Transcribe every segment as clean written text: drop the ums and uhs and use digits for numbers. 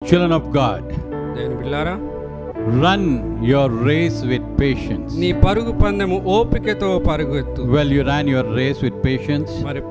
Children of God, దేవుని బిడ్డలారా, run your race with patience. నీ పరుగు పందెము ఓపికతో పరుగెత్తు. Well, you ran your race with patience. మరి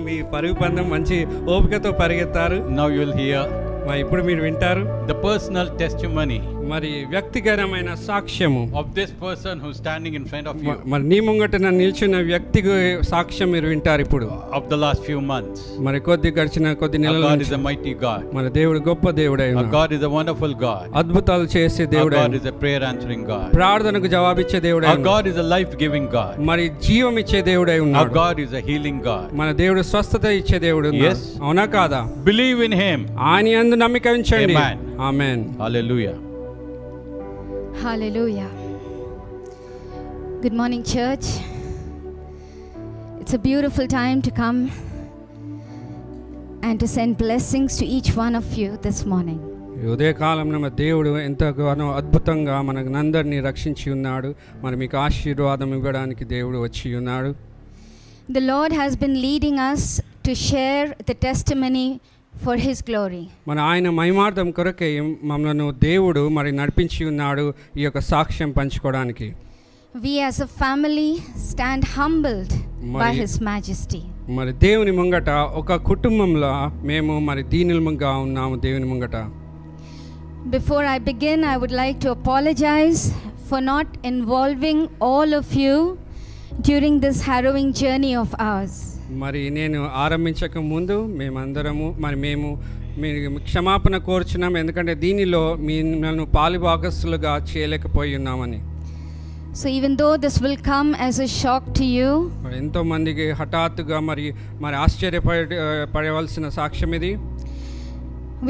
మీ పరుగు పందెం మంచి ఓపికతో పరిగెత్తారు. Now you will hear మరి ఇప్పుడు మీరు వింటారు the personal testimony మరి వ్యక్తిగతమైన సాక్ష్యము of this person who's standing in front of you మరి నీ ముంగట నిల్చున్న వ్యక్తిగత సాక్ష్యం మీరు వింటారు ఇప్పుడు. of the last few months. మరి గడిచిన కొద్ది Our నెలల God నుంచి is a mighty God. మన దేవుడు గొప్ప దేవుడై Our ఉన్నాడు. God is a wonderful God. అద్భుతాలు చేసే Our దేవుడై God ఉన్నాడు. is a prayer answering God. ప్రార్థనకు జవాబిచ్చే దేవుడై Our ఉన్నాడు. God is a life giving God. మరి జీవం ఇచ్చే దేవుడై Our ఉన్నాడు. God is a healing God. మన దేవుడు స్వస్థత ఇచ్చే దేవుడు ఉన్నాడు. Yes. అవునా కాదా? Believe in Him. ఆయన యందు నమ్మిక ఉంచండి. Amen. Amen. Hallelujah. Hallelujah. Good morning, church. It's a beautiful time to come and to send blessings to each one of you this morning. ఈ ఉదయకాలంలో మన దేవుడు ఎంతగానో అద్భుతంగా మనకందరినీ రక్షించి ఉన్నాడు. మరి మీకు ఆశీర్వాదం ఇవ్వడానికి దేవుడు వచ్చి ఉన్నాడు. The Lord has been leading us to share the testimony for His glory. మన ఆయన మహిమార్థం కొరకే మమ్మల్ని దేవుడు మరి నడిపించి ఉన్నాడు ఈ యొక్క సాక్ష్యం పంచుకోవడానికి. We as a family stand humbled by Mari- His majesty. మరి దేవుని ముంగట ఒక కుటుంబంలో మేము మరి దీనులుగా ఉన్నాము దేవుని ముంగట. Before I begin, I would like to apologize for not involving all of you during this harrowing journey of ours. మరి నేను ఆరంభించక ముందు మేము క్షమాపణ కోరుచున్నాం, ఎందుకంటే దీనిలో మిమ్మల్ని పాలుభాగస్తులుగా చేయలేకపోయి ఉన్నామని. So even though this will come as a shock to you, మరి ఎంతో మందికి హఠాత్తుగా మరి ఆశ్చర్యపడవలసిన సాక్ష్యం ఇది.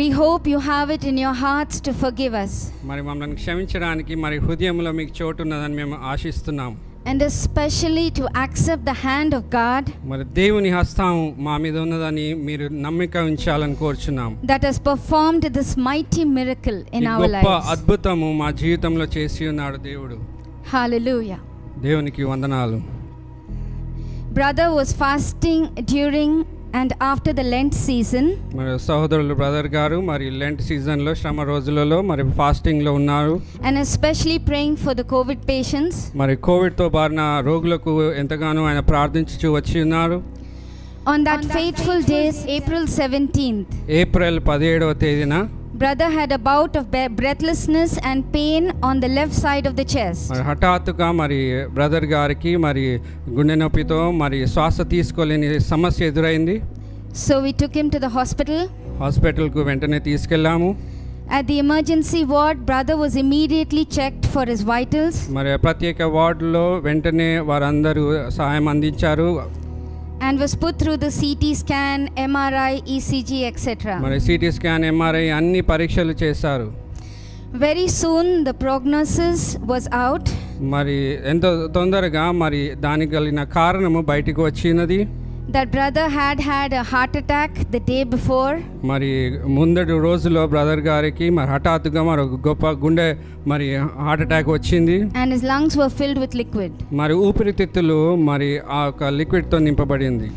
we hope you have it in your hearts to forgive us. మరి మమ్మల్ని క్షమించడానికి మరి హృదయంలో మీకు చోటు ఉన్నదని మేము ఆశిస్తున్నాం. And especially to accept the hand of God మరి దేవుని హస్తం మా మీద ఉన్నదని మీరు నమ్మిక ఉంచాలని కోరుచున్నాం. that has performed this mighty miracle in our గొప్ప lives. అద్భుతము మా జీవితంలో చేసి ఉన్నాడు దేవుడు. Hallelujah. దేవునికి వందనాలు. Brother was fasting during and after the Lent season. మరి సహోదరులు బ్రదర్ గారు మరి లెంట్ సీజన్లో శ్రమ రోజులలో మరి ఫాస్టింగ్లో ఉన్నారు. And especially praying for the COVID patients. మరి కోవిడ్తో బారిన రోగులకు ఎంతగానో ఆయన ప్రార్థించుచూ వచ్చి ఉన్నారు. On that fateful day, April 17th, April 17వ తేదీన brother had a bout of breathlessness and pain on the left side of the chest. మరి హఠాత్తుగా మరి బ్రదర్ గారికి మరి గుండె నొప్పితో మరి శ్వాస తీసుకోలేని సమస్య ఎదురైంది. So we took him to the hospital. హాస్పిటల్కు వెంటనే తీసుకెళ్ళాము. At the emergency ward, brother was immediately checked for his vitals మరి ప్రత్యేక వార్డులో వెంటనే వారందరూ సహాయం అందించారు. and was put through the CT scan, MRI, ECG, etc. మరి సిటీ స్కాన్, ఎంఆర్ఐ అన్ని పరీక్షలు చేశారు. Very soon the prognosis was out. మరి ఎంతో తొందరగా మరి దానికి కలిగిన కారణము బయటికి వచ్చినది. That brother had a heart attack the day before. మరి ముందటి రోజులో బ్రదర్ గారికి మరి హఠాత్తుగా మరి ఒక గొప్ప గుండె మరి హార్ట్ అటాక్ వచ్చింది. And his lungs were filled with liquid. మరి ఊపిరితిత్తులు మరి ఆ యొక్క లిక్విడ్తో నింపబడింది.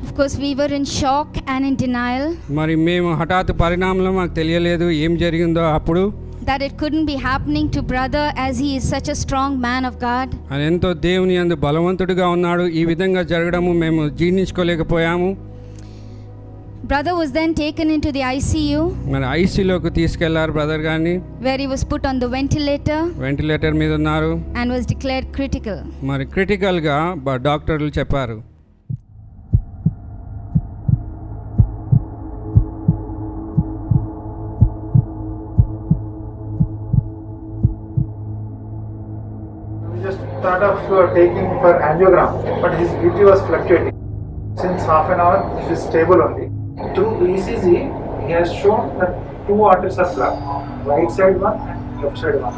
Of course, we were in shock and in denial మరి మేము హఠాత్తు పరిణామంలో మాకు తెలియలేదు ఏం జరిగిందో అప్పుడు. that it couldn't be happening to brother as he is such a strong man of God. ఆయన ఎంతో దేవుని యందు బలవంతుడిగా ఉన్నాడు. ఈ విధంగా జరగడము మేము జీర్ణించుకోలేకపోయాము. Brother was then taken into the ICU మరి ఐసీలోకి తీసుకెళ్లారు బ్రదర్ గారిని. where he was put on the ventilator ventilator మీద ఉన్నారు. and was declared critical. మరి క్రిటికల్గా డాక్టర్లు చెప్పారు. Just thought of taking for angiogram, but his BP was fluctuating. Since half an hour, it is stable only. Through ECG, he has shown that two arteries are blocked, right side one and left side one.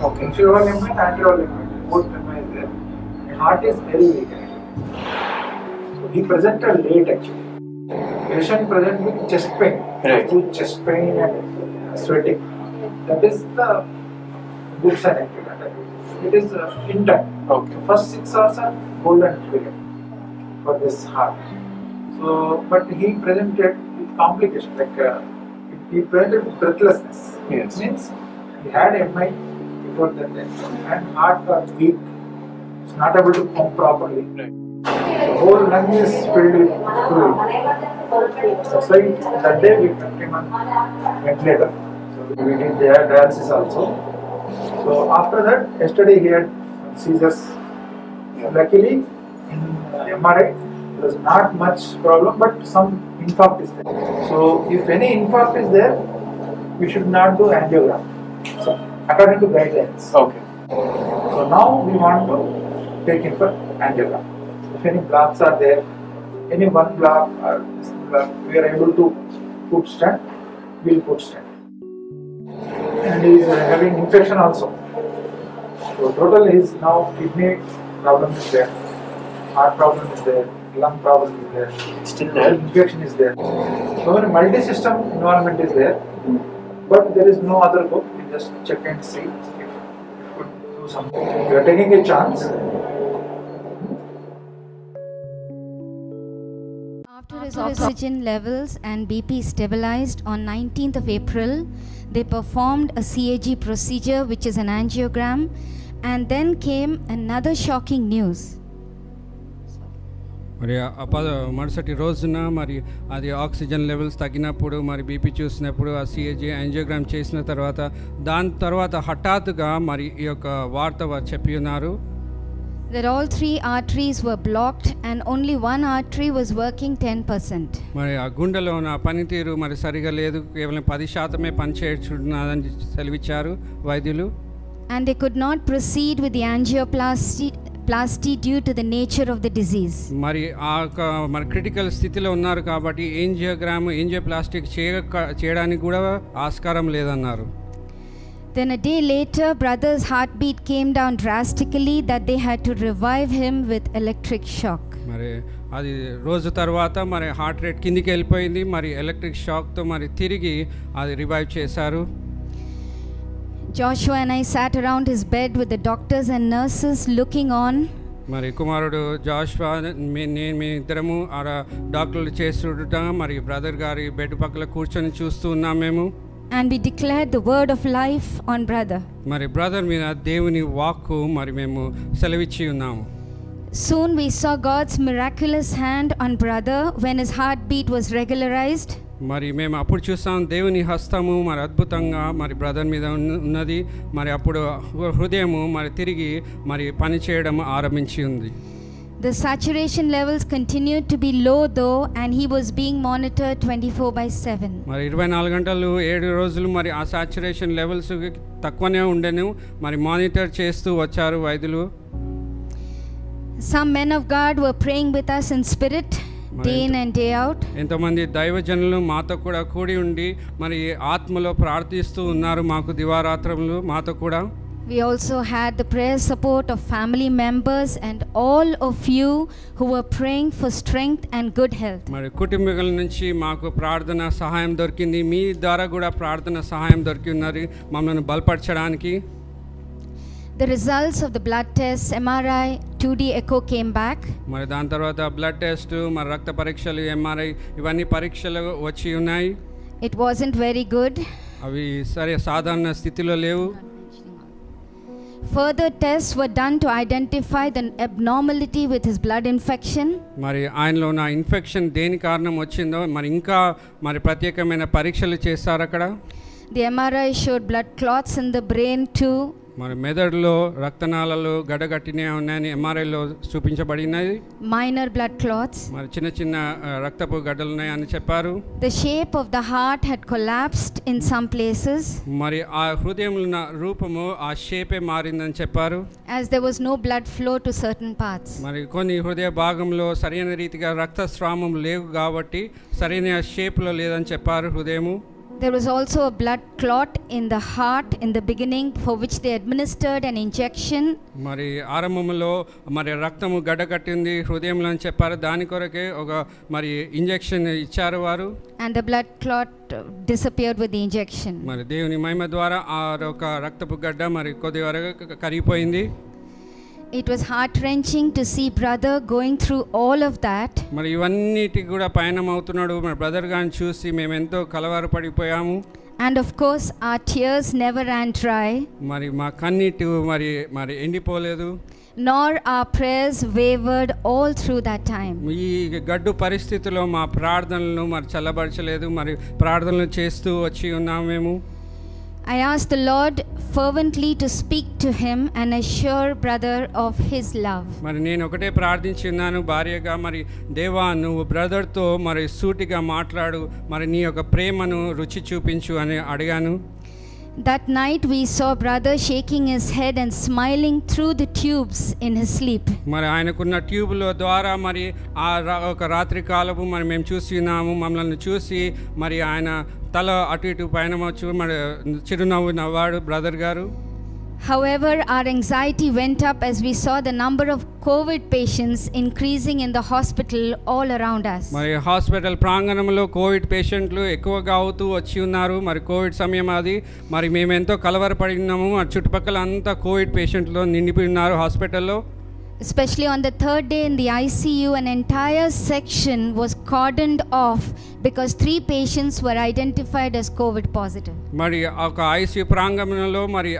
Okay. Inferior ligament, anterior ligament, both limb is there. The heart is very weak. So he presented late actually. Patient present with chest pain, full chest pain and sweating. That is the good sign actually. It is intact. Okay. First 6 hours are golden period for this heart. So, but he presented with complication like he presented breathlessness. Yes. Means he had MI before that and heart got weak. It's not able to pump properly. Right. The whole lung is filled with fluid. That's why that day we kept him on ventilator. So we did their dialysis also. So after that, yesterday he had seizures. Luckily, in MRI, there was not much problem, but some infarct is there. So if any infarct is there, we should not do angiogram. So according to guidelines. Okay. So now we want to take him for angiogram. If any blocks are there, any one block or this block, we are able to put stent, we will put stent. And he is having infection also. So total is now kidney problem is there, heart problem is there, lung problem is there, Still there? infection is there. So many multi-system environment is there, but there is no other hope. We just check and see if we could do something. We are taking a chance. After his oxygen levels and BP stabilized on 19th of April, they performed a CAG procedure, which is an angiogram, and then came another shocking news. మరి మరుసటి రోజున మరి అది oxygen levels తగ్గినప్పుడు మరి BP చూసినప్పుడు ఆ CAG angiogram చేసిన తర్వాత దాని తర్వాత హఠాత్తుగా మరి ఈ యొక్క వార్త చెప్పి ఉన్నారు That all 3 arteries were blocked and only one artery was working 10%. మరి ఆ గుండెలో ఉన్న పనితీరు మరి సరిగా లేదు, కేవలం 10% పనిచేస్తున్నదని సెలవిచ్చారు వైద్యులు. And they could not proceed with the angioplasty due to the nature of the disease. మరి ఆ మరి క్రిటికల్ స్థితిలో ఉన్నారు కాబట్టి యాంజియోప్లాస్టిక్ చేయడానికి కూడా ఆస్కారం లేదన్నారు. Then a day later, brother's heartbeat came down drastically that they had to revive him with electric shock. మరి అది రోజు తర్వాత మరి హార్ట్ రేట్ కిందికి వెళ్ళిపోయింది, మరి ఎలక్ట్రిక్ షాక్తో మరి తిరిగి అది రివైవ్ చేశారు. Joshua and I sat around his bed with the doctors and nurses looking on. మరి కుమారుడు జాషువా మీ ఇద్దరము ఆ డాక్టర్లు చేస్తుంట మరి బ్రదర్ గారి బెడ్ పక్కన కూర్చొని చూస్తూ ఉన్నాం మేము. And we declared the word of life on brother. మరి బ్రదర్ మీద దేవుని వాక్కు మరి మేము సెలవిచ్చి ఉన్నాము. Soon we saw God's miraculous hand on brother when his heartbeat was regularized. మరి మేము అప్పుడు చూస్తాం దేవుని హస్తము మరి అద్భుతంగా మరి బ్రదర్ మీద ఉన్నది. మరి అప్పుడు హృదయము మరి తిరిగి మరి పని చేయడం ఆరంభించి ఉంది. The saturation levels continued to be low though, and he was being monitored 24/7. మరి 24 గంటలు 7 రోజులు మరి ఆ సాచురేషన్ లెవెల్స్ తక్కువనే ఉండెను, మరి మానిటర్ చేస్తూ వచ్చారు వైద్యులు. Some men of God were praying with us in spirit day in and day out. ఎంతమంది దైవజనులు మాతో కూడా కూడి ఉండి మరి ఆత్మలో ప్రార్థిస్తూ ఉన్నారు, మాకు దివారాత్రములు మాతో కూడా. We also had the prayer support of family members and all of you who were praying for strength and good health. మరి కుటుంబీకుల నుంచి మాకు ప్రార్థన సహాయం దొరికింది, మీ ద్వారా కూడా ప్రార్థన సహాయం దొరికింది మమ్మల్ని బలపరచడానికి. The results of the blood tests, MRI, 2D echo came back. మరి దాని తర్వాత బ్లడ్ టెస్ట్, మరి రక్త పరీక్షలు, MRI ఇవన్నీ పరీక్షలు వచ్చి ఉన్నాయి. It wasn't very good. అవి సరే సాధారణ స్థితిలో లేవు. Further tests were done to identify the abnormality with his blood infection. మరి ఆయనలో ఉన్న ఇన్ఫెక్షన్ దేని కారణం వచ్చిందో మరి ఇంకా మరి ప్రత్యేకమైన పరీక్షలు చేశారు అక్కడ. The MRI showed blood clots in the brain too. మరి మెదడులో రక్తనాళాలు గడగట్టినే ఉన్నాయని ఎంఆర్ఐలో చూపించబడినది. Minor blood clots. మరి చిన్న చిన్న రక్తపు గడ్డలు ఉన్నాయని చెప్పారు. The shape of the heart had collapsed in some places. మరి ఆ హృదయంలో రూపము ఆ షేపే మారిందని చెప్పారు. As there was no blood flow to certain parts. మరి కొన్ని హృదయ భాగంలో సరైన రీతిగా రక్తస్రావం లేవు కాబట్టి సరైన షేప్లో లేదని చెప్పారు హృదయము. There was also a blood clot in the heart in the beginning for which they administered an injection. మరి ఆరంభంలో మరి రక్తము గడ్డకట్టింది హృదయంలో అని చెప్పారు, దాని కొరకే ఒక మరి ఇంజెక్షన్ ఇచ్చారు వారు. And the blood clot disappeared with the injection. మరి దేవుని మహిమ ద్వారా ఆ ఒక రక్తపు గడ్డ మరి కొద్ది వరకు కరిగిపోయింది. It was heart-wrenching to see brother going through all of that. మరి ఇవన్నిటికి కూడా పయనం అవుతున్నాడు. మరి బ్రదర్ గారిని చూసి మేము ఎంతో కలవరపడిపోయాము. And of course our tears never ran dry. మరి మా కన్నీటి మరి ఎండిపోలేదు. Nor our prayers wavered all through that time. ఈ గడ్డు పరిస్థితిలో మా ప్రార్థనలను మరి చల్లబరచలేదు. మరి ప్రార్థనలు చేస్తూ వచ్చి ఉన్నాము మేము. I asked the Lord fervently to speak to him and assure brother of his love. మరి నేను ఒకటే ప్రార్థించి ఉన్నాను భార్యగా, మరి దేవా నువ్వు బ్రదర్తో మరి సూటిగా మాట్లాడు, మరి నీ యొక్క ప్రేమను రుచి చూపించు అని అడిగాను. That night we saw brother shaking his head and smiling through the tubes in his sleep. మరి ఆయనకున్న ట్యూబుల ద్వారా మరి ఒక రాత్రి కాలము మరి మేము చూసి ఉన్నాము. మమ్మల్ని చూసి మరి ఆయన తల అటు ఇటు పైన వచ్చు మరి చిరునవ్వు నవ్వాడు బ్రదర్ గారు. However, our anxiety went up as we saw the number of COVID patients increasing in the hospital all around us. మరి హాస్పిటల్ ప్రాంగణంలో కోవిడ్ పేషెంట్లు ఎక్కువగా అవుతూ వచ్చి ఉన్నారు. మరి కోవిడ్ సమయం అది. మరి మేము ఎంతో కలవరపడినాము. మరి చుట్టుపక్కల అంతా కోవిడ్ పేషెంట్లు నిండిపోయి ఉన్నారు హాస్పిటల్లో. Especially on the third day in the ICU, an entire section was cordoned off because 3 patients were identified as COVID positive. మరి ఒక ఐసీయూ ప్రాంగణంలో మరి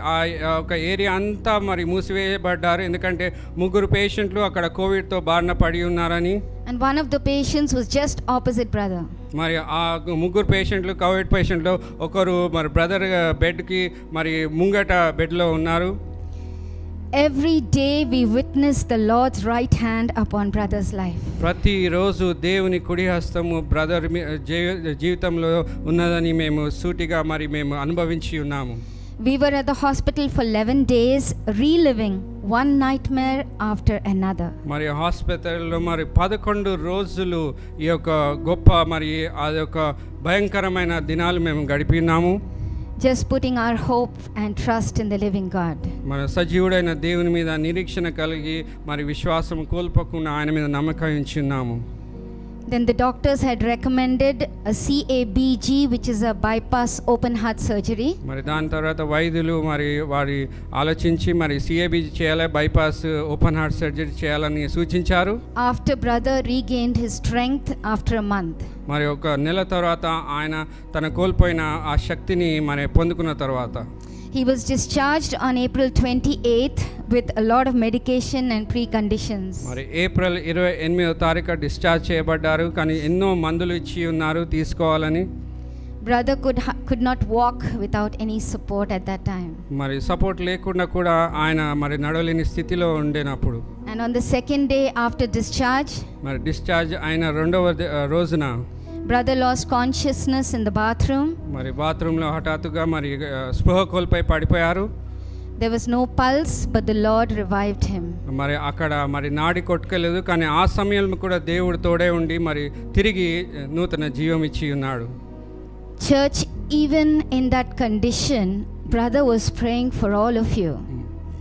ఒక ఏరియా అంతా మరి మూసివేయబడ్డారు. ఎందుకంటే 3 పేషెంట్లు అక్కడ కోవిడ్తో బారిన పడి ఉన్నారని. And one of the patients was just opposite brother. మరి ఆ 3 పేషెంట్లు కోవిడ్ పేషెంట్లు ఒకరు మరి బ్రదర్ బెడ్కి మరి ముంగట బెడ్లో ఉన్నారు. Every day we witness the Lord's right hand upon brother's life. ప్రతిరోజు దేవుని కుడి హస్తము బ్రదర్ జీవితంలో ఉన్నదని మేము సూటిగా మరి మేము అనుభవించి ఉన్నాము. We were at the hospital for 11 days reliving one nightmare after another. మరి హాస్పిటల్లో మరి 11 రోజులు ఈ యొక్క గొప్ప మరి అదొక భయంకరమైన దినాలు మేము గడిపినాము. Just putting our hope and trust in the living God. మన సజీవుడైన దేవుని మీద నిరీక్షణ కలిగి మరి విశ్వాసం కోల్పోకుండా ఆయన మీద నమ్మకం ఉంచున్నాము. Then the doctors had recommended a CABG, which is a bypass open heart surgery. మరి దాని తర్వాత వైద్యులు మరి వారి ఆలోచించి మరి CABG చేయాలి, బైపాస్ ఓపెన్ హార్ట్ సర్జరీ చేయాలని సూచించారు. After brother regained his strength after a month. మరి ఒక నెల తర్వాత ఆయన తన కోల్పోయిన ఆ శక్తిని మరి పొందుకున్న తర్వాత He was discharged on April 28th with a lot of medication and preconditions. మరి ఏప్రిల్ 28వ తారీఖు డిశ్చార్జ్ చేయబడ్డారు. కానీ ఎన్నో మందులు ఇచ్చి ఉన్నారు తీసుకోవాలని. Brother could not walk without any support at that time. మరి సపోర్ట్ లేకుండా కూడా ఆయన మరి నడవలేని స్థితిలో ఉండేనప్పుడు. And on the second day after discharge, మరి డిశ్చార్జ్ అయిన 2వ రోజున brother lost consciousness in the bathroom. మరి బాత్రూంలో హఠాత్తుగా మరి స్పృహ కోల్పోయి పడిపోయారు. There was no pulse, but the Lord revived him. మరి అక్కడ మరి నాడి కొట్టుకోలేదు. కానీ ఆ సమయంలో కూడా దేవుడు తోడే ఉండి మరి తిరిగి నూతన జీవం ఇచ్చి ఉన్నాడు. Church, even in that condition, brother was praying for all of you.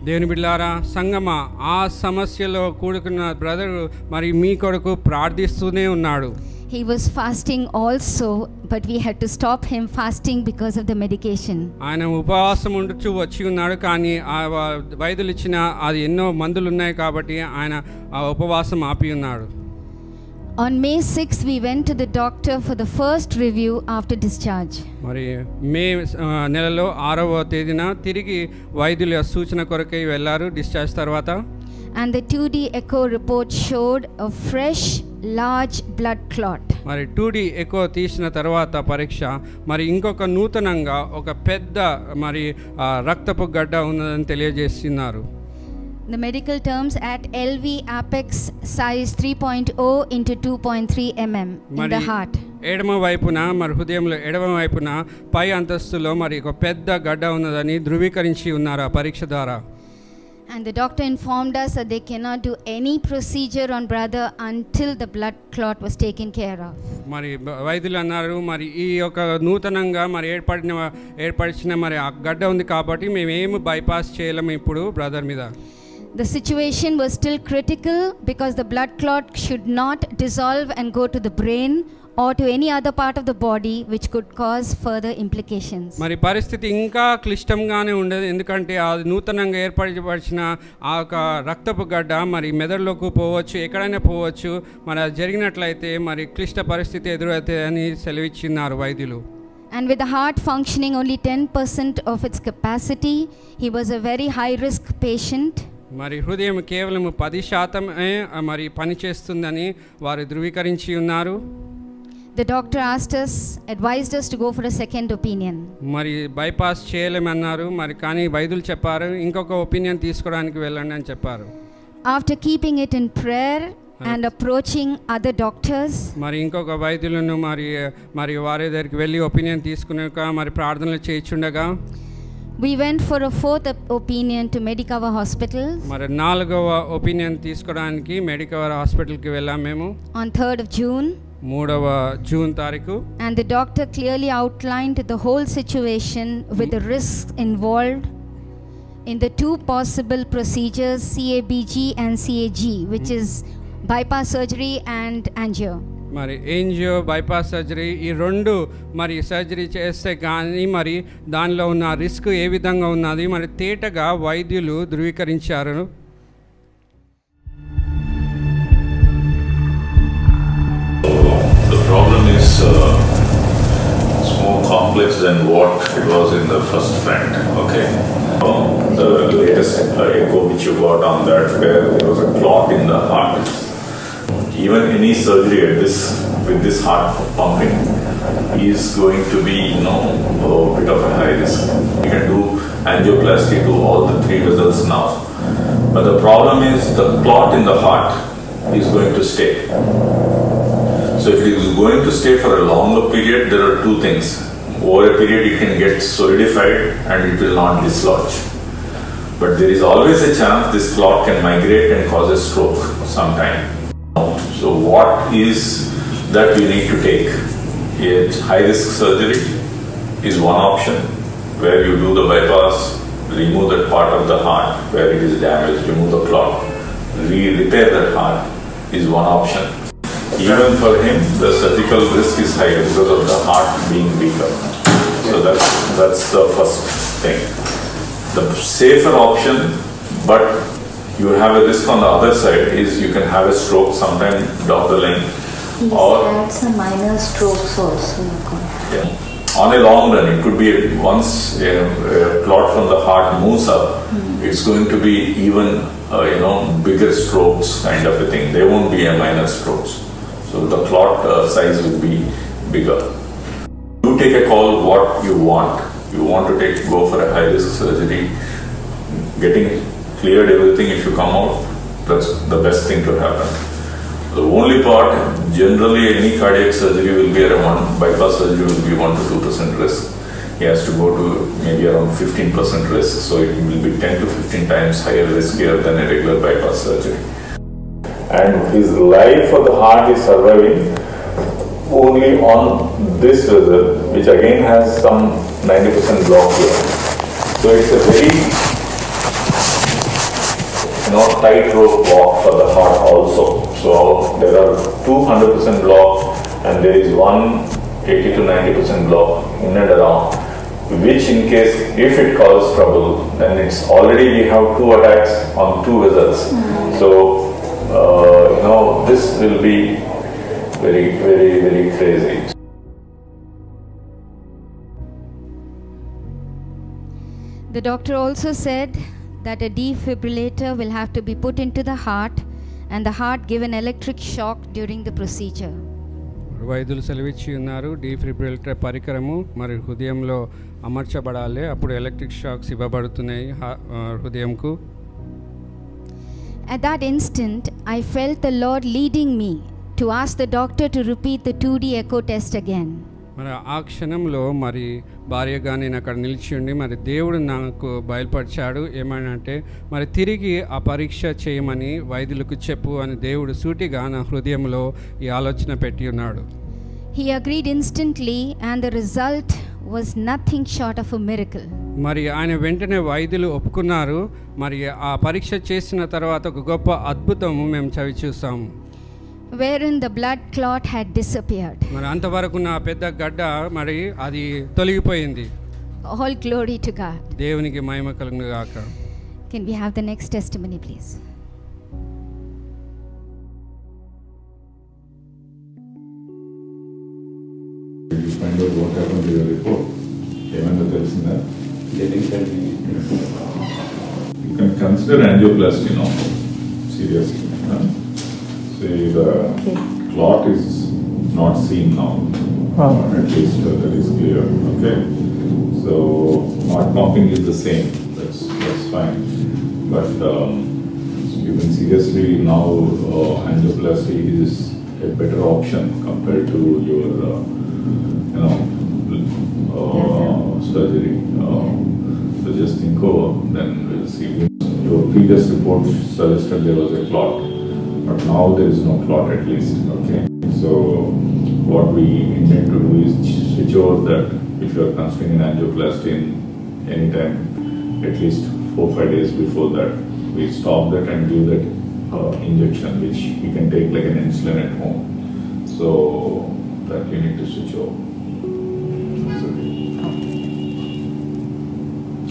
దేవుని బిడ్డలారా, సంగమా ఆ సమస్యలో కూడుకున్న బ్రదర్ మరి మీ కొరకు ప్రార్థిస్తూనే ఉన్నాడు. He was fasting also, but we had to stop him fasting because of the medication. ఆయన ఉపవాసం ఉండుచు వచ్చి ఉన్నాడు. కానీ ఆ వైద్యులు ఇచ్చిన అది ఎన్నో మందులు ఉన్నాయి కాబట్టి ఆయన ఆ ఉపవాసం ఆపి ఉన్నాడు. On May 6th, we went to the doctor for the first review after discharge. మరి మే నెలలో 6వ తేదీన తిరిగి వైద్యుల సూచన కొరకై వెళ్ళారు డిశ్చార్జ్ తర్వాత. And the 2D echo report showed a fresh large blood clot. మరి 2D ఎకో తీసిన తర్వాత పరీక్ష మరి ఇంకొక నూతనంగా ఒక పెద్ద మరి రక్తపు గడ్డ ఉన్నదని తెలియజేస్తున్నారు. The medical terms at LV apex size 3.0 into 2.3 mm in the heart. ఎడమ వైపున మరి హృదయంలో ఎడమ వైపున పై అంతస్తులో మరి ఒక పెద్ద గడ్డ ఉన్నదని ధృవీకరించి ఉన్నారు ఆ పరీక్ష ద్వారా. And the doctor informed us that they cannot do any procedure on brother until the blood clot was taken care of. మరి వైద్యులు అన్నారు మరి ఈ యొక్క నూతనంగా మరి ఏర్పరిచిన మరి ఆ గడ్డ ఉంది కాబట్టి మేము ఏమి బైపాస్ చేయలేము ఇప్పుడు బ్రదర్ మీద. The situation was still critical because the blood clot should not dissolve and go to the brain or to any other part of the body which could cause further implications. మరి పరిస్థితి ఇంకా క్లిష్టంగానే ఉండేది, ఎందుకంటే ఆ నూతనంగా ఏర్పరచబడిన ఆ యొక్క రక్తపు గడ్డ మరి మెదడులోకి పోవచ్చు, ఎక్కడైనా పోవచ్చు. మరి అది జరిగినట్లయితే మరి క్లిష్ట పరిస్థితి ఎదురవుతాయి అని సెలవిచ్చినారు వైద్యులు. And with the heart functioning only 10% of its capacity, he was a very high risk patient. మరి హృదయం కేవలం 10% మరి పనిచేస్తుందని వారు ధృవీకరించి ఉన్నారు. The doctor advised us to go for a second opinion. మరి బైపాస్ చేయలేమన్నారు. మరి కానీ వైద్యులు చెప్పారు ఇంకొక ఒపీనియన్ తీసుకోవడానికి వెళ్ళండి అని చెప్పారు. After keeping it in prayer and approaching other doctors, మరి ఇంకొక వైద్యులను మరి వారి దగ్గరికి వెళ్ళి ఒపీనియన్ తీసుకున్నాక మరి ప్రార్థనలు చేయించుండగా we went for a fourth opinion to Medicover Hospital. మరి 4వ ఒపీనియన్ తీసుకోవడానికి మెడికవర్ హాస్పిటల్కి వెళ్ళాం మేము on 3rd of June. 3వ జూన్ తారీఖు. And the doctor clearly outlined the whole situation with the risks involved in the two possible procedures, CABG and CAG, which is bypass surgery and angio. మరి ఏంజియో, bypass surgery, ఈ 2 మరి surgery చేస్తే కానీ మరి దానిలో ఉన్న రిస్క్ ఏ విధంగా ఉన్నది మరి తేటగా వైద్యులు ధృవీకరించారు. The problem is it's more complex than what it was in the first friend. Okay. The latest echo which you got on that, where there was a clot in the heart. Even any surgery with this heart pumping is going to be, a bit of a high risk. You can do angioplasty to all the 3 vessels now, but the problem is the clot in the heart is going to stay. So if it is going to stay for a longer period, there are 2 things. Over a period it can get solidified and it will not dislodge. But there is always a chance this clot can migrate and cause a stroke sometime. So what is that we need to take? High risk surgery is one option, where you do the bypass, remove that part of the heart where it is damaged, remove the clot, repair that heart is one option. Even for him, the surgical risk is higher because of the heart being weaker. So that's the first thing. The safer option, but you have a risk on the other side, is you can have a stroke sometime down the line. He's had some minor strokes also. On a long run, it could be once a clot from the heart moves up, it's going to be even bigger strokes kind of a thing. They won't be a minor strokes. So the clot size will be bigger. You take a call what you want. You want to go for a high risk surgery, getting cleared everything. If you come out, that's the best thing to happen. The only part, generally any cardiac surgery will be around, bypass surgery will be 1 to 2% risk. He has to go to maybe around 15% risk, so it will be 10 to 15 times higher risk here than a regular bypass surgery. And his life for the heart is surviving only on this vessel, which again has some 90% block here. So it's a very tightrope walk for the heart also. So there are 200% block and there is 80 to 90% block in and around, which in case if it causes trouble, then it's already we have 2 attacks on 2 vessels. So this will be very, very, very crazy. The doctor also said that a defibrillator will have to be put into the heart and the heart given electric shock during the procedure. వైద్యులు సెలవిచ్చి ఉన్నారు, defibrillator పరికరము మరి హృదయంలో అమర్చబడాలి, అప్పుడు electric shocks ఇవ్వబడుతున్నాయి హృదయంకు. At that instant, I felt the Lord leading me to ask the doctor to repeat the 2D echo test again. మరి ఆ క్షణంలో మరి భార్యగా నేను అక్కడ నిలిచి ఉండి మరి దేవుడు నాకు బయలుపరిచాడు ఏమనంటే మరి తిరిగి ఆ పరీక్ష చేయమని వైద్యులకు చెప్పు అని దేవుడు సూటిగా నా హృదయంలో ఈ ఆలోచన పెట్టి ఉన్నాడు. He agreed instantly and the result was nothing short of a miracle. మరి ఆయన వెంటనే వైద్యులు ఒప్పుకున్నారు. మరి ఆ పరీక్ష చేసిన తర్వాత ఒక గొప్ప అద్భుతము మేము చవి చూసాము. wherein the blood clot had disappeared. మరి అంతవరకు నా పెద్ద గడ్డ మరి అది తొలగిపోయింది. All glory to God. దేవునికి మహిమ కలుగును గాక. Can we have the next testimony, please? Did you find out what happened to your report? ఏమైనా తెలిసిందా? You can consider angioplasty now. Seriously. See, the clot is not seen now. At least that is clear. Okay. So heart pumping is the same. That's fine. But you can seriously now angioplasty is a better option compared to your surgery. So just think over, then we'll see. Your previous report suggested there was a clot, but now there is no clot at least. Okay. So what we intend to do is switch over that. If you are considering an angioplasty anytime, at least 4-5 days before that, we stop that and give that injection, which you can take like an insulin at home. So that you need to switch over.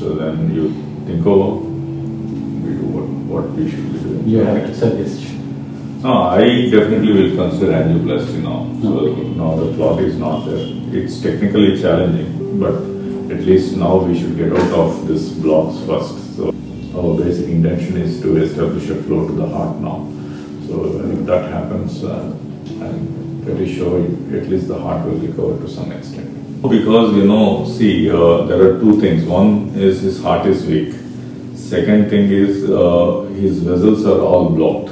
So then you think over, we do what we should be doing. You have to suggest. No, I definitely will consider angioplasty now. So now the clot is not there. It's technically challenging, but at least now we should get out of this blocks first. So our basic intention is to establish a flow to the heart now. So if that happens, I'm pretty sure at least the heart will recover to some extent. Because see, there are two things. One is his heart is weak. Second thing is his vessels are all blocked.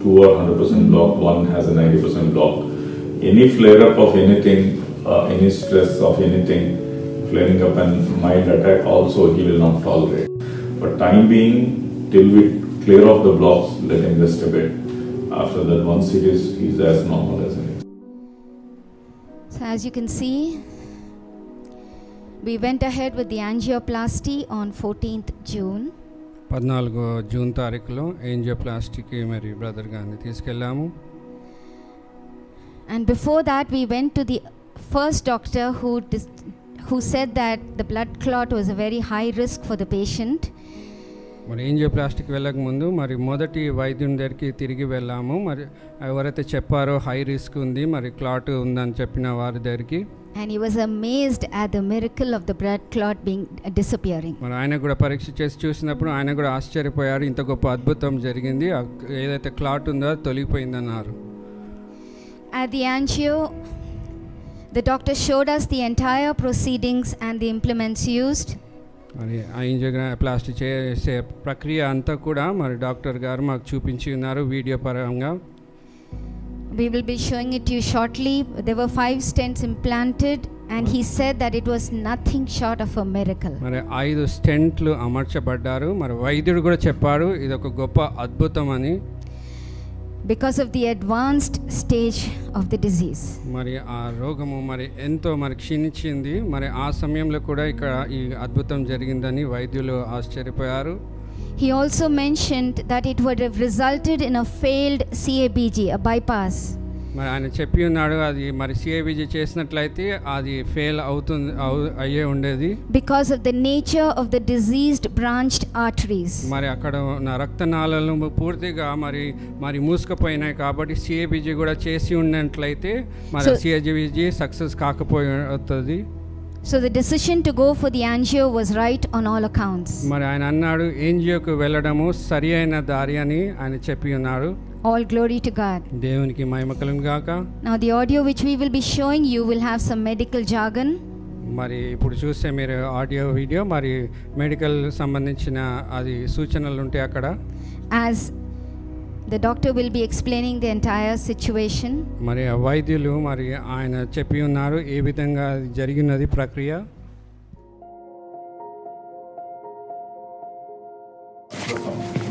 2 are 100% blocked, one has a 90% block. Any flare up of anything, any stress of anything, flaring up and mild attack also he will not tolerate. For time being, till we clear off the blocks, let him rest a bit. After that, once it is, he's as normal as anything. So as you can see, we went ahead with the angioplasty on 14th June. 14 June తారీఖులో ఏంజియోప్లాస్టీకి మరి brother గారిని తీసుకెళ్ళాము. And before that we went to the first doctor who said that the blood clot was a very high risk for the patient. మరి ఏంజియోప్లాస్టీకి వెళ్ళక ముందు మరి మొదటి వైద్యుని దగ్గరికి తిరిగి వెళ్ళాము. మరి ఎవరైతే చెప్పారో హై రిస్క్ ఉంది, మరి క్లాట్ ఉందని చెప్పిన వారి దగ్గరికి. And he was amazed at the miracle of the blood clot being disappearing. మరి ఆయన కూడా పరీక్ష చేసి చూసినప్పుడు ఆయన కూడా ఆశ్చర్యపోయారు, ఇంత గొప్ప అద్భుతం జరిగింది, ఏదైతే క్లాట్ ఉందో అన్నారు. At the angio, the doctor showed us the entire proceedings and the implements used. మరి యాంజియోప్లాస్టీ చేసే ప్రక్రియ అంతా కూడా మరి డాక్టర్ గారు మాకు చూపించి ఉన్నారు వీడియో పరంగా. We will be showing it to you shortly. There were 5 stents implanted and he said that it was nothing short of a miracle. మరి 5 స్టెంట్లు అమర్చబడ్డారు. మరి వైద్యుడు కూడా చెప్పాడు ఇది ఒక గొప్ప అద్భుతం అని. Because of the advanced stage of the disease. మరి ఆ రోగము మరి ఎంతో మరి క్షీణించింది. మరి ఆ సమయంలో కూడా ఇక్కడ ఈ అద్భుతం జరిగిందని వైద్యులు ఆశ్చర్యపోయారు. He also mentioned that it would have resulted in a failed CABG, a bypass. మరి ఆయన చెప్పి ఉన్నాడు అది మరి CABG చేసినట్లయితే అది ఫెయిల్ అయ్యే ఉండేది. Because of the nature of the diseased branched arteries. మరి అక్కడ ఉన్న రక్తనాళాలు పూర్తిగా మరి మూసుకుపోయినాయి కాబట్టి CABG కూడా చేసి ఉన్నట్లయితే మరి CABG సక్సెస్ కాకపోతుంది. So the decision to go for the angio was right on all accounts. మరి ఆయన అన్నాడు ఏంజియోకు వెళ్ళడము సరియైన దారి అని ఆయన చెప్పి ఉన్నారు. All glory to God. దేవునికి మహిమ కలుగును గాక. Now the audio which we will be showing you will have some medical jargon. మరి ఇప్పుడు చూస్తే మీరు ఆడియో వీడియో మరి మెడికల్ సంబంధించిన అది సూచనలు ఉంటాయి అక్కడ. As the doctor will be explaining the entire situation. మరి వైద్యులు మరి ఆయన చెప్పి ఉన్నారు ఏ విధంగా జరిగినది ప్రక్రియ.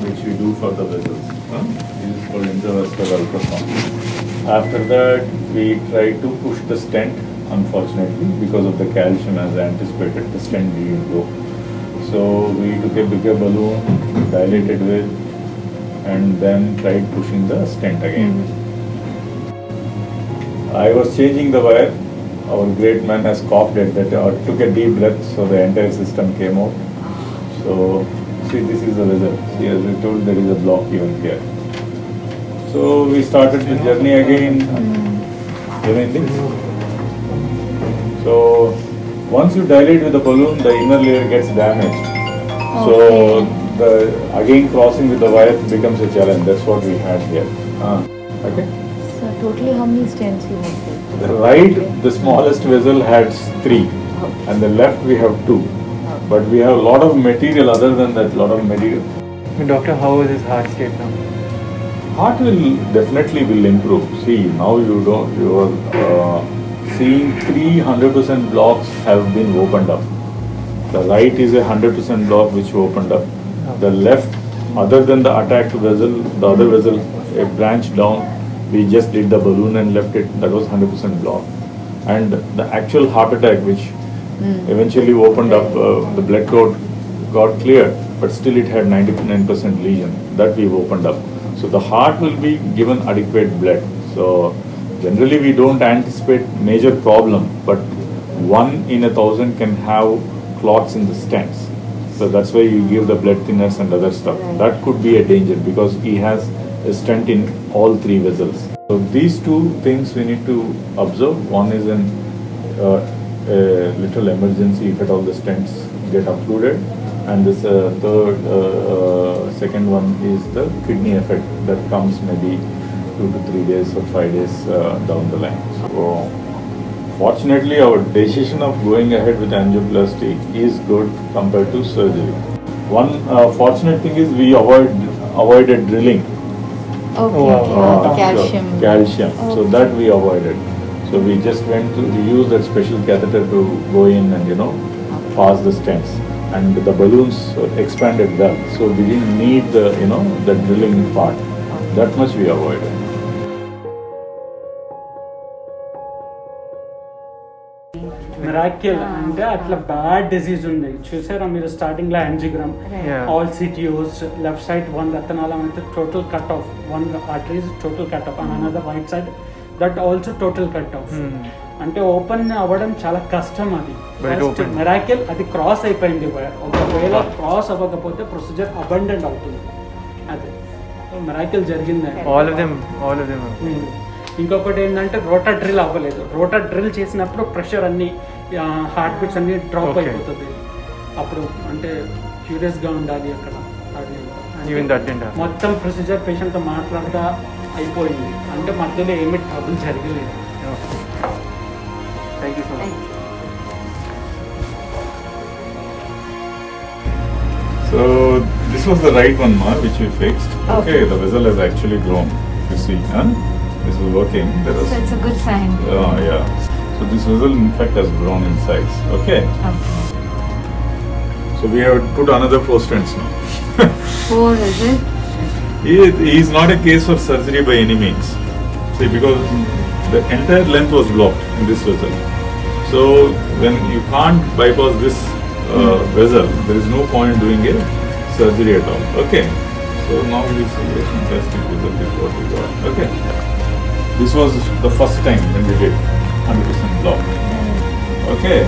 Which we do for the vessels. This is called intravascular ultrasound. After that, we try to push the stent. Unfortunately, because of the calcium as anticipated, the stent didn't go. So we took a bigger balloon, dilated with, and then tried pushing the stent again. I was changing the wire. Our great man has coughed at that or took a deep breath, so the entire system came out. So, see, this is the vessel. See, as we told, there is a block even here. So we started the journey again. So once you dilate with the balloon, the inner layer gets damaged. So again crossing with the wire becomes a challenge. That's what we had here. Okay. So totally how many stents you have? The right, the smallest vessel had 3, and the left we have 2. But we have a lot of material. Other than that, lot of material. Doctor, how is his heart state now? Heart will definitely improve. See, now you are seeing 300% blocks have been opened up. The right is a 100% block which opened up. The left, other than the attacked vessel, the other vessel, a branch down, we just did the balloon and left it. That was 100% block. And the actual heart attack, which eventually opened up, the blood clot got cleared, but still it had 99% lesion. That we opened up. So the heart will be given adequate blood. So generally we don't anticipate major problem, but 1 in 1,000 can have clots in the stents. So that's why you give the blood thinners and other stuff. That could be a danger because he has a stent in all 3 vessels. So these 2 things we need to observe. One is a little emergency if at all the stents get occluded, and this second one is the kidney effect that comes maybe 2 to 3 days or 5 days down the line. So fortunately, our decision of going ahead with angioplasty is good compared to surgery. One fortunate thing is we avoided drilling. Calcium. Calcium. Okay. So that we avoided. So we just we used that special catheter to go in and pass the stents, and the balloons expanded well. So we didn't need the the drilling part. That much we avoided. Miracle అంటే అట్లా bad disease ఉంది చూసారా మీరు starting లో angiogram all సిటియూస్ left side 1 రక్తనాళం అయితే total cut off 1 artery total cut off and another right side that also total cut off అంటే open అవ్వడం చాలా కష్టం. అది మిరాకిల్ అది క్రాస్ అయిపోయింది. ఒకవేళ క్రాస్ అవ్వకపోతే ప్రొసీజర్ అబండెంట్ అవుతుంది. అదే మిరాకిల్ జరిగింది. ఇంకొకటి ఏంటంటే రోటా డ్రిల్ అవ్వలేదు. రోటా డ్రిల్ చేసినప్పుడు ప్రెషర్ అన్ని హార్ట్ బీట్స్ అన్ని డ్రాప్ అయిపోతుంది. అప్పుడు అంటే క్యూరియస్గా ఉండాలి అక్కడ. అది మొత్తం ప్రొసీజర్ పేషెంట్తో మాట్లాడగా అయిపోయింది. అంటే మధ్యలో ఏమి ట్రబుల్ జరగలేదు. Thank you so much. So this was the right one, which we fixed. Okay, the vessel has actually grown. You see, this is working. So it's a good sign. Yeah. So this vessel in fact has grown in size. Okay. So we have put another 4 stents now. 4 is it? He is not a case for surgery by any means. See, because the entire length was blocked in this vessel. So when you can't bypass this vessel, there is no point doing a surgery at all. Okay. So now we see a fantastic result is what we got. Okay. This was the first time when we did 100% block. Okay.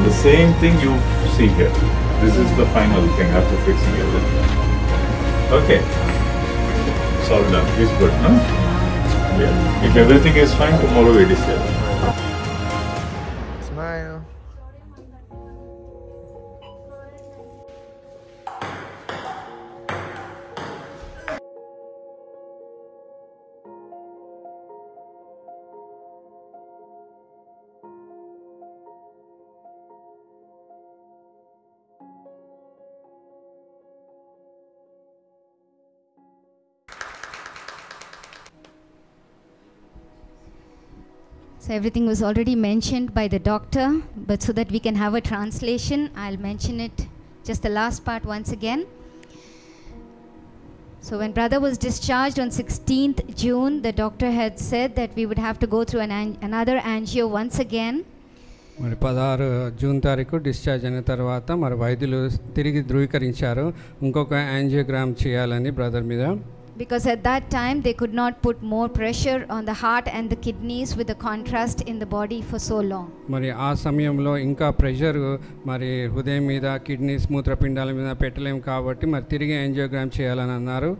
The same thing you see here. This is the final thing after fixing everything. Okay. It's all done. It's good, no? Yeah. If everything is fine, tomorrow we decide. Smile. So everything was already mentioned by the doctor, but so that we can have a translation, I'll mention it, just the last part once again. So when brother was discharged on 16th June, the doctor had said that we would have to go through another angio once again. మరి 16 June తారీఖు discharge అయిన తర్వాత మరి వైద్యులు తిరిగి ధృవీకరించారు ఇంకొక angiogram చేయాలని బ్రదర్ మీద. Because at that time they could not put more pressure on the heart and the kidneys with the contrast in the body for so long. మరి ఆ సమయంలో ఇంకా ప్రెషర్ మరి హృదయం మీద కిడ్నీస్ మూత్రపిండాల మీద పెట్టలేము కాబట్టి మరి తిరిగి యాంజియోగ్రామ్ చేయాలని అన్నారు.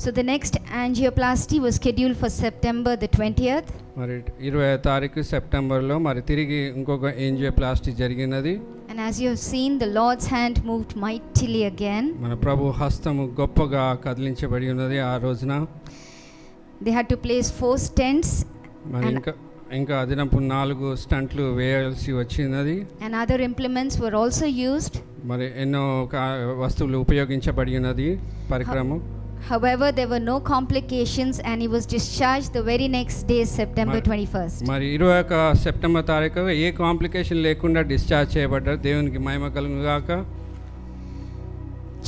So the next angioplasty was scheduled for September the 20th. మరి 20వ తారీఖు సెప్టెంబర్లో మరి తిరిగి ఇంకొక యాంజియోప్లాస్టీ జరిగినది. And as you have seen, the Lord's hand moved mightily again. మన ప్రభు హస్తము గొప్పగా కదిలించబడి ఉన్నది ఆ రోజున. They had to place 4 stents. మరి ఇంకా అదనపు 4 స్టంట్లు వేయాల్సి వచ్చినది. And other implements were also used. మరి ఎన్నో వస్తువులు ఉపయోగించబడి ఉన్నది పరికరము. However, there were no complications and he was discharged the very next day, September 21st. మరి 21 సెప్టెంబర్ తారీఖు ఏ కాంప్లికేషన్ లేకుండా డిశ్చార్జ్ చేయబడ్డారు. దేవునికి మహిమ కలుగును గాక.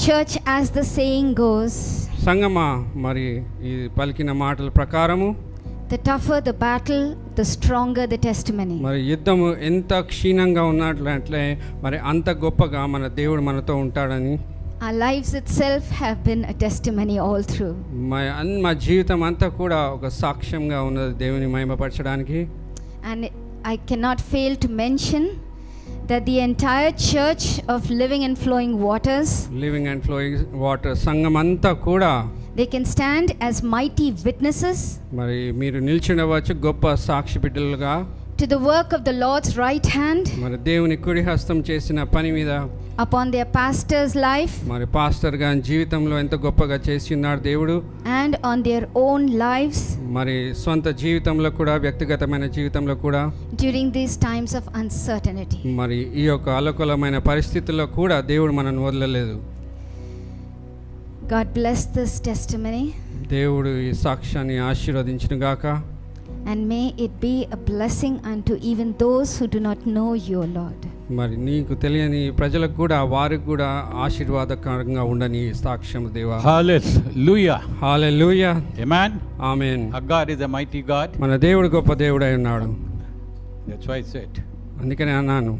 Church, as the saying goes, సంగమా మరి ఈ పలికిన మాటల ప్రకారము the tougher the battle, the stronger the testimony. మరి యుద్ధము ఎంత క్షీణంగా ఉన్నట్లే మరి అంత గొప్పగా మన దేవుడు మనతో ఉంటాడని. Our lives itself have been a testimony all through. మా జీవితం అంతా కూడా ఒక సాక్ష్యంగా ఉన్నది దేవుని మహిమపరచడానికి. And I cannot fail to mention that the entire church of Living and Flowing Waters, సంఘం అంతా కూడా they can stand as mighty witnesses మరి మీరు నిల్చుండవచ్చు గొప్ప సాక్షి బిడ్డలుగా to the work of the Lord's right hand, మరి దేవుని కుడి హస్తం చేసిన పని మీద upon their pastor's life, మరి పాస్టర్ గారి జీవితంలో ఎంత గొప్పగా చేసి ఉన్నాడు దేవుడు, and on their own lives, మరి సొంత జీవితంలో కూడా వ్యక్తిగతమైన జీవితంలో కూడా during these times of uncertainty. మరి ఈ యొక్క అలకలమైన పరిస్థితుల్లో కూడా దేవుడు మనల్ని వదలలేదు. God bless this testimony. దేవుడు ఈ సాక్ష్యాన్ని ఆశీర్వదించును గాక. And may it be a blessing unto even those who do not know your Lord. మరి నీకు తెలియని ప్రజలకు కూడా వారికి కూడా ఆశీర్వాదకరంగా ఉండని సాక్ష్యం దేవా. Hallelujah. Hallelujah. Amen. Amen. Our God is a mighty God. మన దేవుడు గొప్ప దేవుడై ఉన్నాడు. That's why I said. అందుకనే అన్నాను.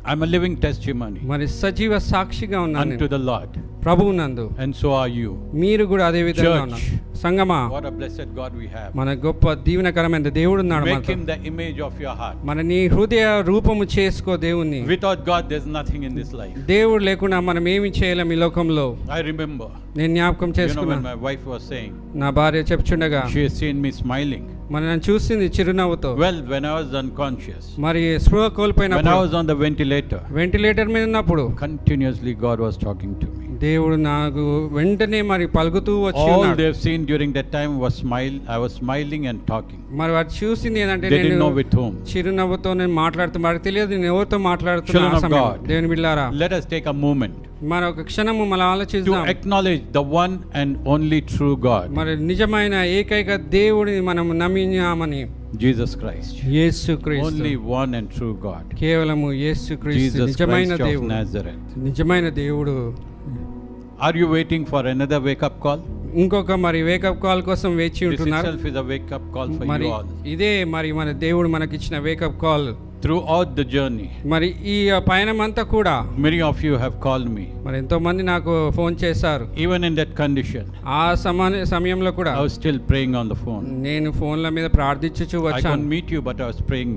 I'm a living testimony. మరి సజీవ సాక్షిగా ఉన్నాను unto the Lord. ప్రభువునందు. And so are you. మీరు కూడా అదే విధంగా ఉన్నారు. సంగమా, what a blessed God we have. మన గొప్ప దీవెనకరమైన దేవుడు ఉన్నాడు మనతో. Make him the image of your heart. మన నీ హృదయ రూపము చేసుకో దేవుణ్ణి. Without God there's nothing in this life. దేవుడు లేకుండా మనం ఏమీ చేయలేం ఈ లోకంలో. I remember. నేను జ్ఞాపకం చేసుకున్నాను. You know when my wife was saying. నా భార్య చెప్తుండగా. She has seen me smiling. మరి నన్ను చూసింది చిరునవ్వుతో. Well, when I was unconscious. మరి స్పృహ కోల్పోయినప్పుడు. When I was on the ventilator. Ventilator మీద ఉన్నప్పుడు. Continuously God was talking to me. దేవుడు నాకు వెంటనే మరి పలుకుతూ వచ్చి ఉన్నాడు. All they have seen during that time was smile. I was smiling and talking. మరి వారు చూసింది ఏంటంటే నేను didn't know with whom. చిరునవ్వుతో నేను మాట్లాడుతూ వారికి తెలియదు నేను ఎవరితో మాట్లాడుతున్నా ఆ సమయంలో. దేవుని బిడ్డలారా, let us take a moment. మరి ఒక క్షణము మనం ఆలోచిద్దాం. To acknowledge the one and only true God. మరి నిజమైన ఏకైక దేవుడిని మనం నమ్మినామని. Jesus Christ. యేసుక్రీస్తు. Only one and true God. కేవలము యేసుక్రీస్తు నిజమైన దేవుడు. Nazareth. నిజమైన దేవుడు. Are you waiting for another wake up call? ఇంకొక మరి వేకప్ కాల్ కోసం వేచి ఉంటున్నారు. This itself is a wake up call for మరి you all. ఇదే మరి మన దేవుడు మనకిచ్చిన wake up call. Throughout the journey. మరి ఈ పయనం అంతా కూడా many of you have called me. మరి ఎంతో మంది నాకు ఫోన్ చేశారు. Even in that condition. ఆ సమయంలో కూడా I was still praying on the phone. నేను ఫోన్ల మీద ప్రార్థించుచు వచ్చాను. I couldn't meet you but I was praying.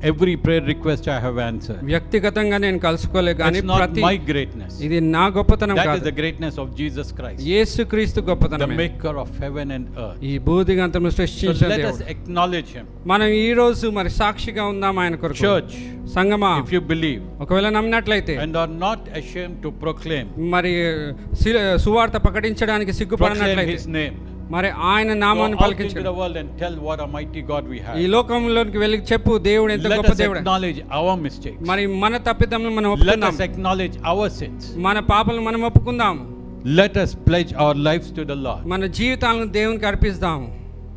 Every prayer request I have answered. వ్యక్తిగతంగా నేను కలుసుకోలే కానీ ప్రతి my greatness. ఇది నా గొప్పతనం కాదు. That is the greatness of Jesus Christ. యేసుక్రీస్తు గొప్పతనం. The maker of heaven and earth. ఈ భూదిగంతమును సృష్టించిన దేవుడు. Let us acknowledge him. మనం ఈ రోజు మరి సాక్షిగా ఉందాం ఆయన కొరకు. Church. సంగమా, if you believe. ఒకవేళ నమ్మినట్లయితే. And are not ashamed to proclaim. మరి సువార్త ప్రకటించడానికి సిగ్గుపడనట్లయితే. His name. మరి ఆయన నామాన్ని పలికించు. ఈ లోకంలోకి వెళ్ళి చెప్పు దేవుడు ఎంత గొప్ప దేవుడు. మరి మన తప్పిదములను మనం ఒప్పుకుందాం. మన పాపాలను మనం ఒప్పుకుందాం. Let us pledge our lives to the Lord. మన జీవితాలను దేవునికి అర్పిస్తాం.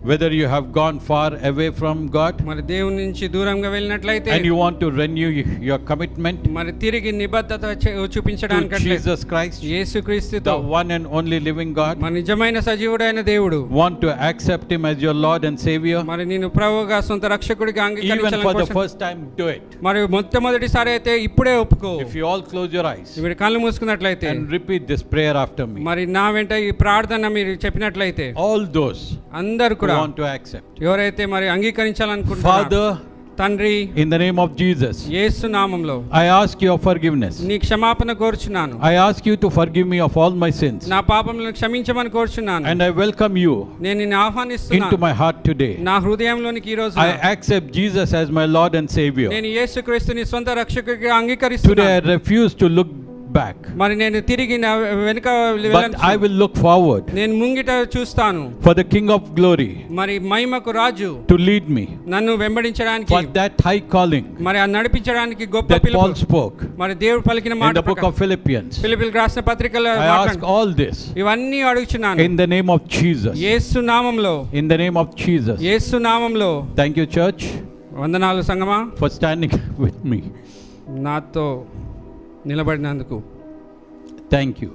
Whether you have gone far away from God మరి దేవుని నుంచి దూరంగా వెళ్ళినట్లయితే and you want to renew your commitment మరి తిరిగి నిబద్ధత to చూపించడానికి Jesus Christ, యేసుక్రీస్తుతో the one and only living God, మరి నిజమైన సజీవుడైన దేవుడు, want to accept him as your Lord and Savior, మరి నేను ప్రభువుగా సొంత రక్షకుడిగా even for the అంగీకరించాలనుకుంటున్నాను. first time, do it. మరి మొట్టమొదటిసారి అయితే ఇప్పుడే ఒప్పుకో. If you all close your eyes మీరు కళ్ళు మూసుకున్నట్లయితే and repeat this prayer after me, మరి నా వెంట ఈ ప్రార్థన మీరు చెప్పినట్లయితే all those అందరూ who కూడా want to accept, ఎవరైతే మరి అంగీకరించాలనుకుంటున్నారో, Father, తండ్రి, in the name of Jesus, యేసు నామములో I ask your forgiveness. నీ క్షమాపణ కోరుచున్నాను. I ask you to forgive me of all my sins, నా పాపములను క్షమించమని కోరుచున్నాను. and I welcome you నేను నిన్ను into ఆహ్వానిస్తున్నాను my heart today. నా హృదయంలోనికి ఈ రోజు I accept Jesus as my Lord and Savior. నేను యేసుక్రీస్తుని సొంత రక్షకుడిగా Today I అంగీకరిస్తున్నాను. refuse to look back, మరి నేను తిరిగి నా వెనుక but I will look forward నేను ముంగిట చూస్తాను. for the King of Glory మరి మహిమకు రాజు to lead me, నన్ను వెంబడించడానికి, for that high calling మరి ఆ నడిపించడానికి గొప్ప that Paul పిలుపు, spoke మరి దేవుడు పలికిన in మాట the book of Philippians. ఫిలిప్పీయులకు రాసిన పత్రికలో I ask all this ఇవన్నీ అడుగుచున్నాను in the name of Jesus. యేసు నామములో, In the name of Jesus. యేసు నామములో. Thank you, church, వందనాలు సంగమా, for standing with me. నాతో నిలబడినందుకు. Thank you.